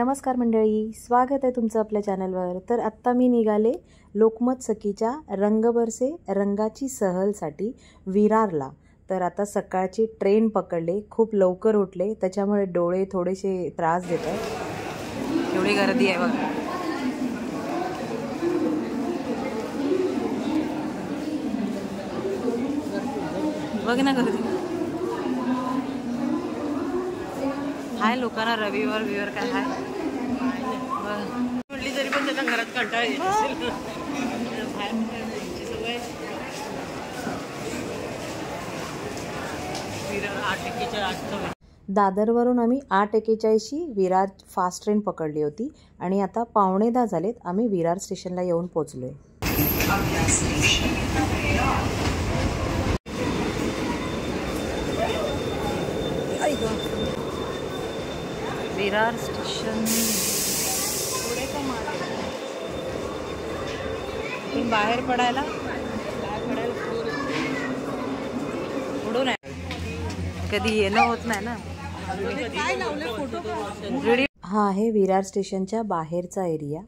नमस्कार मंडळी, स्वागत आहे तुमचं आपल्या चॅनलवर। तर आत्ता मी निघाले लोकमत सखीच्या रंग बरसे रंगाची सहलसाठी विरारला। तर आता सकाळची ट्रेन पकडले, खूप लवकर उठले, त्याच्यामुळे डोळे थोडेसे त्रास देत आहेत। एवढी गर्दी आहे बघा। बघ ना गर्दी। हाय लोकांना रविवार काय हाय म्हटली तरी पण त्यांना घरात कंटाळा येत असेल। दादरवरून आम्ही 8:41 विरार फास्ट ट्रेन पकडली होती आणि आता 9:15 झालेत, आम्ही विरार स्टेशनला येऊन पोहोचलोय। विरार स्टेशन बाहेर पडायला पुढून कधी येणं होत नाही ना। हा आहे विरार स्टेशनच्या बाहेरचा एरिया।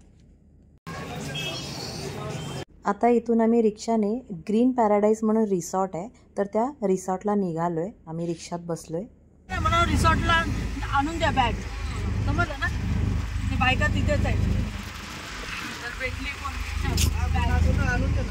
आता इथून आम्ही रिक्षाने ग्रीन पॅराडाईज म्हणून रिसॉर्ट आहे, तर त्या रिसॉर्टला निघालोय। आम्ही रिक्षात बसलोय। मला रिसॉर्टला आणून द्या बॅग, समजलं ना? ते बायका तिथेच आहे। तर भेटली कोण आणून द्या।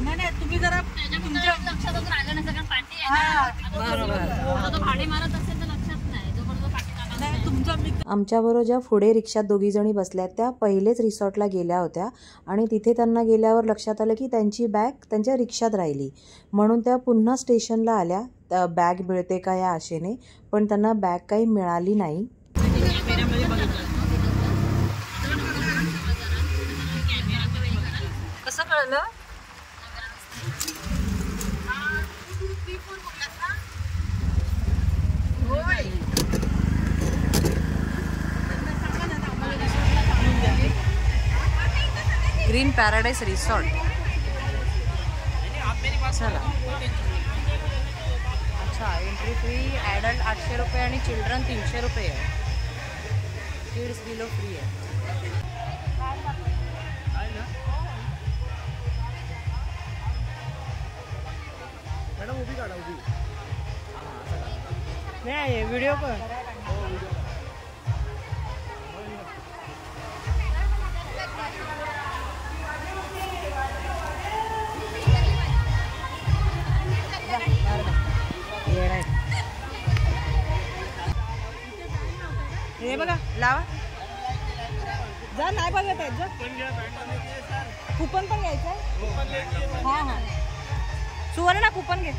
नाही तुम्ही जरा तुमच्या लक्षातच राहिलं नाही, सगळं पाठी आहे। बरोबर, भाडे मारत असेल तर लक्षात नाही, जोपर्यंत पाठी नाही तुमच्या मित्र। आमच्याबरोबर ज्या पुढे रिक्षात दोघी जणी बसल्या त्या पहिलेच रिसॉर्टला गेल्या होत्या आणि तिथे त्यांना गेल्यावर लक्षात आलं की त्यांची बॅग त्यांच्या रिक्षात राहिली, म्हणून त्या पुन्हा स्टेशनला आल्या बॅग मिळते का या आशेने, पण त्यांना बॅग काही मिळाली नाही। कसं कळलं? Green paradise resort. चला। अच्छा, एंट्री फ्री, ॲडल्ट 800 रुपये आणि चिल्ड्रन 300 रुपये आहे। किड्स बिलो फ्री आहे। मॅडम उभी काढा, उभी नाही व्हिडिओ पण। हे बघा लावा जा, नाही बघत आहे जा। कुपन पण घ्यायचं आहे। हां हां सुवर्ण कुपन घे।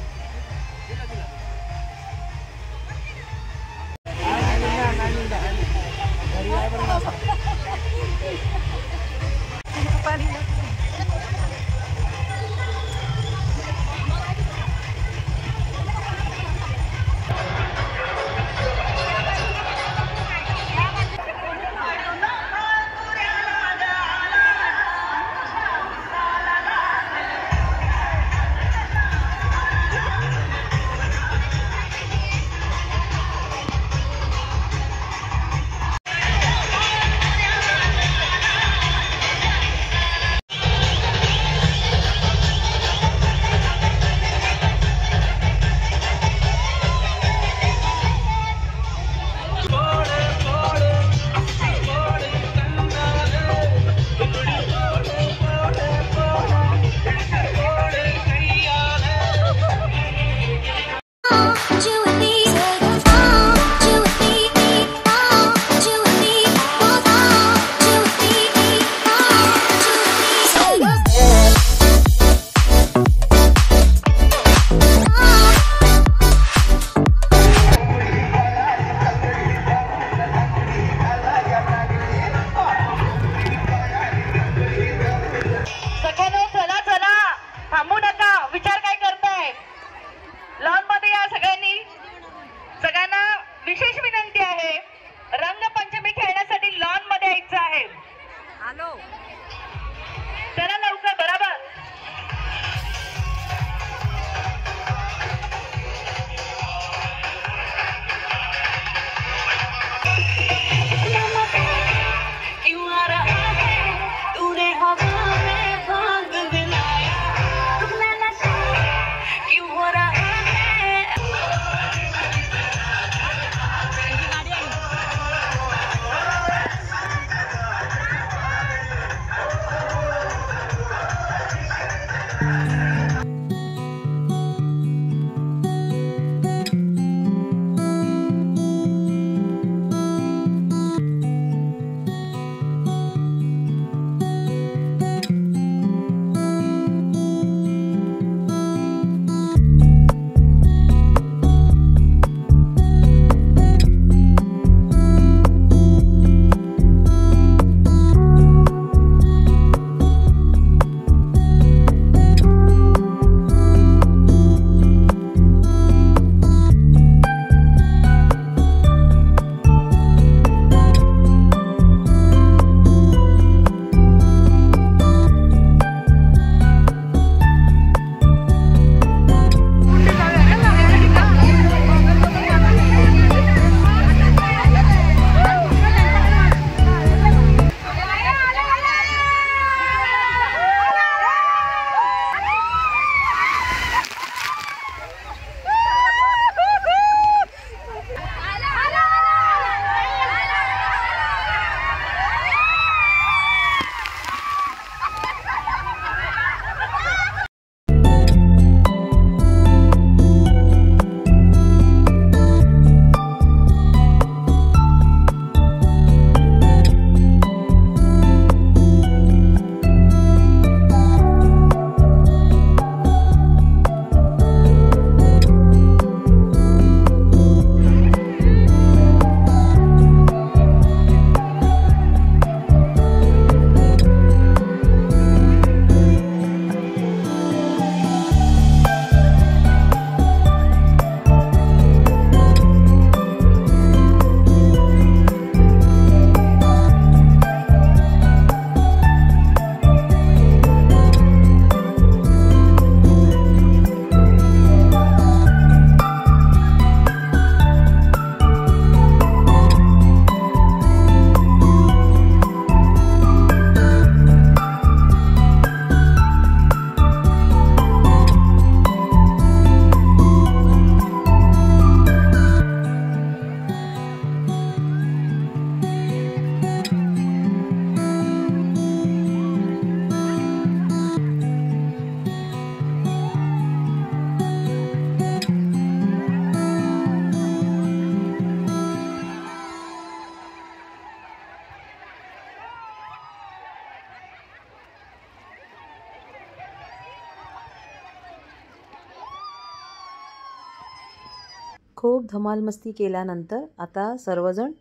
खूप धमाल मस्ती केल्यानंतर आता सर्वजण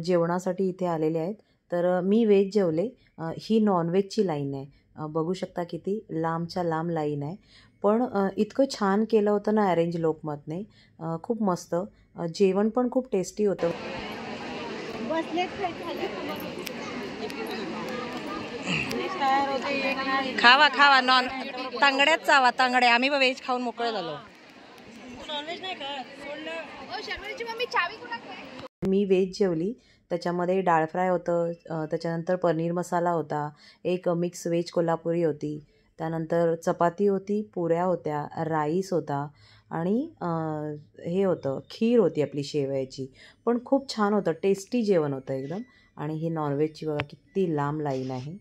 जेवणासाठी इथे आलेले आहेत. तर मी व्हेज जेवले. ही नॉनव्हेजची लाईन आहे. बघू शकता किती लांबच्या लांब लाईन आहे. पण इतकं छान केलं होतं ना अरेंज लोकमतने. खूप मस्त. जेवण पण खूप टेस्टी होतं. खावा खावा नॉन तांगड्याच चावा तांगड्या. आम्ही व्हेज खाऊन मोकळे झालो. मी व्हेज जेवली. त्याच्यामध्ये डाळ फ्राय होतं, त्याच्यानंतर पनीर मसाला होता, एक मिक्स व्हेज कोल्हापुरी होती, त्यानंतर चपाती होती, पुऱ्या होत्या, राईस होता आणि हे होतं खीर होती आपली शेवयाची. पण खूप छान होतं, टेस्टी जेवण होतं एकदम. आणि ही नॉनव्हेजची बघा किती लांब लाईन आहे.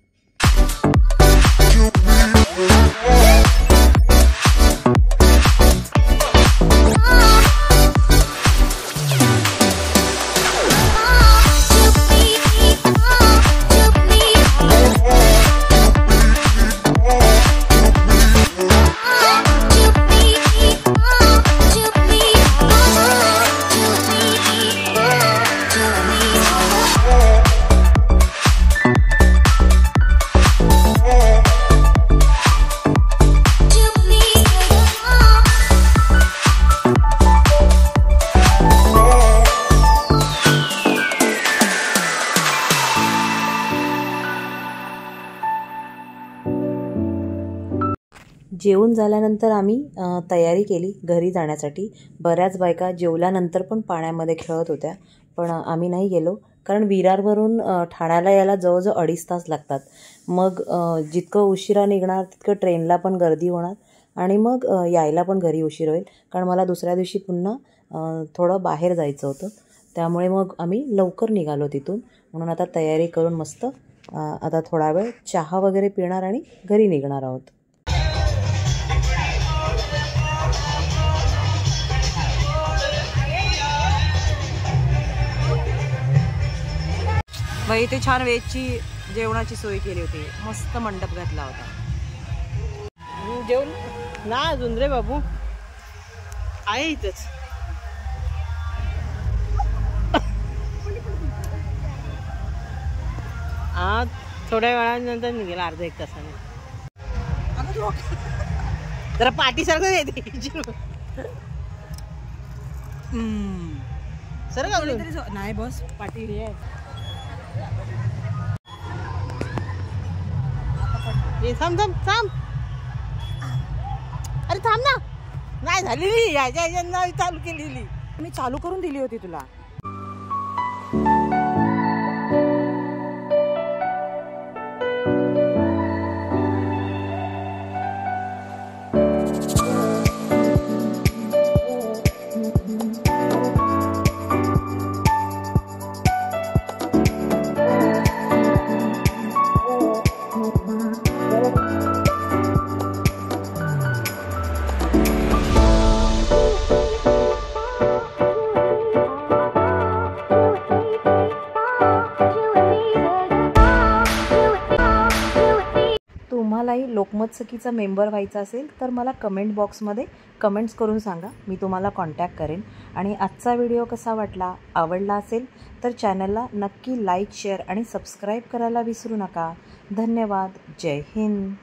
जेवून झाल्यानंतर आम्ही तयारी केली घरी जाण्यासाठी. बऱ्याच बायका जेवल्यानंतर पण पाण्यामध्ये खेळत होत्या, पण आम्ही नाही गेलो. कारण विरारवरून ठाण्याला यायला जवळजवळ 2.5 तास लागतात. मग जितकं उशिरा निघणार तितकं ट्रेनला पण गर्दी होणार आणि मग यायला पण घरी उशीर होईल. कारण मला दुसऱ्या दिवशी पुन्हा थोडं बाहेर जायचं होतं. त्यामुळे मग आम्ही लवकर निघालो तिथून. म्हणून आता तयारी करून मस्त आता थोडा वेळ चहा वगैरे पिणार आणि घरी निघणार आहोत. बाई इथे छान व्हेजची जेवणाची सोय केली होती. मस्त मंडप घातला होता. जेवण ना अजून रे बाबू आहे इथंच. हा थोड्या वेळानंतर निघेल, अर्धा 1 तासाने. जरा पाठीसारखं येते सर का नाही बस पाठी हे थांब थांब थांब. अरे थांब ना. नाही झालेली याच्या चालू केलेली. मी चालू करून दिली होती तुला. तुम्हालाही लोकमत सखीचा मेंबर व्हायचा असेल तर मला कमेंट बॉक्समध्ये कमेंट्स करून सांगा. मी तुम्हाला कॉन्टॅक्ट करेन. आणि आजचा व्हिडिओ कसा वाटला, आवडला असेल तर चॅनलला नक्की लाईक, शेअर आणि सबस्क्राईब करायला विसरू नका. धन्यवाद. जय हिंद.